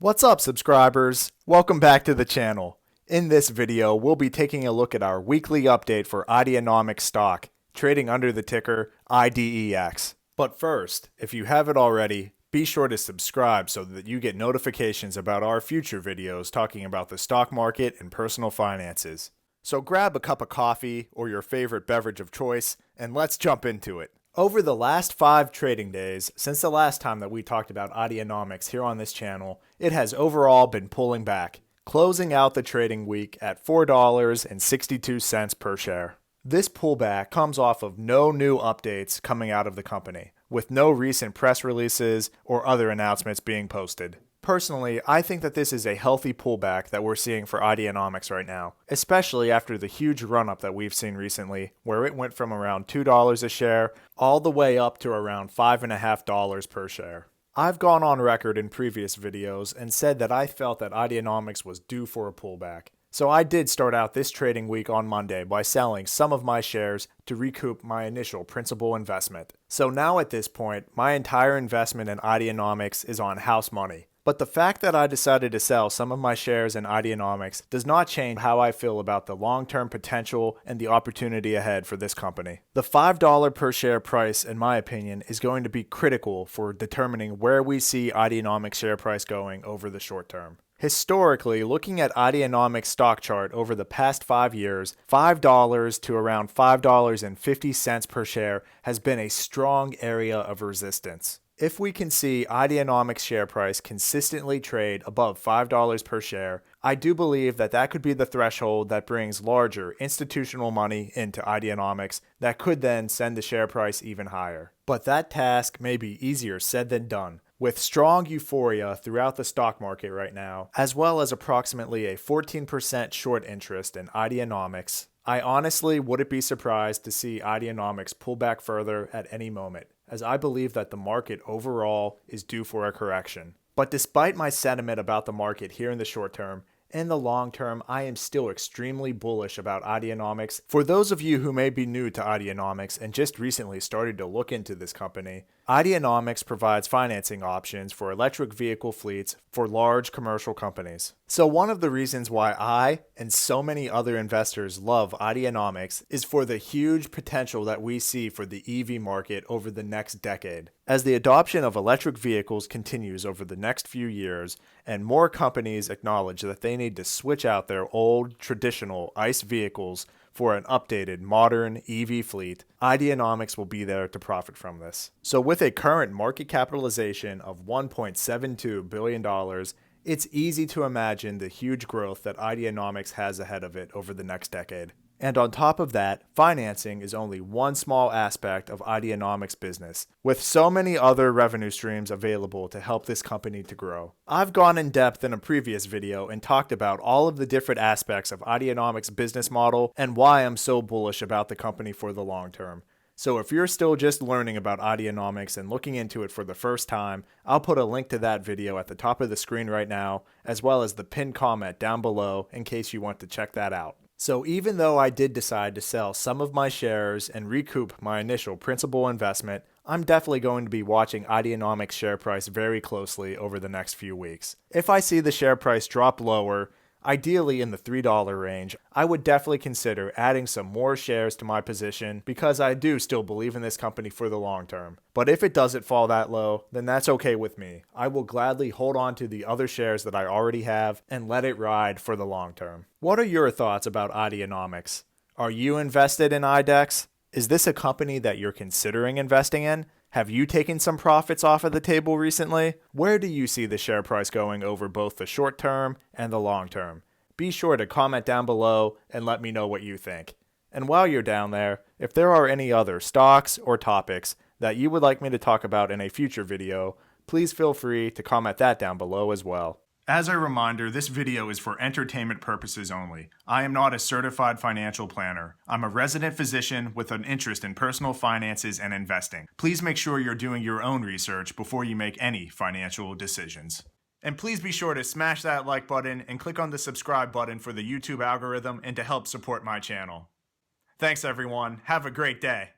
What's up, subscribers? Welcome back to the channel. In this video, we'll be taking a look at our weekly update for Ideanomics stock, trading under the ticker IDEX. But first, if you haven't already, be sure to subscribe so that you get notifications about our future videos talking about the stock market and personal finances. So grab a cup of coffee or your favorite beverage of choice, and let's jump into it. Over the last 5 trading days, since the last time that we talked about Ideanomics here on this channel, it has overall been pulling back, closing out the trading week at $4.62 per share. This pullback comes off of no new updates coming out of the company, with no recent press releases or other announcements being posted. Personally, I think that this is a healthy pullback that we're seeing for Ideanomics right now, especially after the huge run-up that we've seen recently, where it went from around $2 a share all the way up to around $5.50 per share. I've gone on record in previous videos and said that I felt that Ideanomics was due for a pullback. So I did start out this trading week on Monday by selling some of my shares to recoup my initial principal investment. So now at this point, my entire investment in Ideanomics is on house money. But the fact that I decided to sell some of my shares in Ideanomics does not change how I feel about the long-term potential and the opportunity ahead for this company. The $5 per share price, in my opinion, is going to be critical for determining where we see Ideanomics share price going over the short term. Historically, looking at Ideanomics stock chart over the past 5 years, $5 to around $5.50 per share has been a strong area of resistance. If we can see Ideanomics share price consistently trade above $5 per share, I do believe that that could be the threshold that brings larger institutional money into Ideanomics that could then send the share price even higher. But that task may be easier said than done. With strong euphoria throughout the stock market right now, as well as approximately a 14% short interest in Ideanomics, I honestly wouldn't be surprised to see Ideanomics pull back further at any moment, as I believe that the market overall is due for a correction. But despite my sentiment about the market here in the short term, in the long term, I am still extremely bullish about Ideanomics. For those of you who may be new to Ideanomics and just recently started to look into this company, Ideanomics provides financing options for electric vehicle fleets for large commercial companies. So one of the reasons why I and so many other investors love Ideanomics is for the huge potential that we see for the EV market over the next decade. As the adoption of electric vehicles continues over the next few years, and more companies acknowledge that they need to switch out their old, traditional ICE vehicles for an updated, modern EV fleet, Ideanomics will be there to profit from this. So with a current market capitalization of $1.72 billion, it's easy to imagine the huge growth that Ideanomics has ahead of it over the next decade. And on top of that, financing is only one small aspect of Ideanomics' business, with so many other revenue streams available to help this company to grow. I've gone in depth in a previous video and talked about all of the different aspects of Ideanomics' business model and why I'm so bullish about the company for the long term. So if you're still just learning about Ideanomics and looking into it for the first time, I'll put a link to that video at the top of the screen right now, as well as the pinned comment down below in case you want to check that out. So even though I did decide to sell some of my shares and recoup my initial principal investment, I'm definitely going to be watching Ideanomics share price very closely over the next few weeks. If I see the share price drop lower, ideally in the $3 range, I would definitely consider adding some more shares to my position because I do still believe in this company for the long term. But if it doesn't fall that low, then that's okay with me. I will gladly hold on to the other shares that I already have and let it ride for the long term. What are your thoughts about Ideanomics? Are you invested in IDEX? Is this a company that you're considering investing in? Have you taken some profits off of the table recently? Where do you see the share price going over both the short term and the long term? Be sure to comment down below and let me know what you think. And while you're down there, if there are any other stocks or topics that you would like me to talk about in a future video, please feel free to comment that down below as well. As a reminder, this video is for entertainment purposes only. I am not a certified financial planner. I'm a resident physician with an interest in personal finances and investing. Please make sure you're doing your own research before you make any financial decisions. And please be sure to smash that like button and click on the subscribe button for the YouTube algorithm and to help support my channel. Thanks everyone. Have a great day.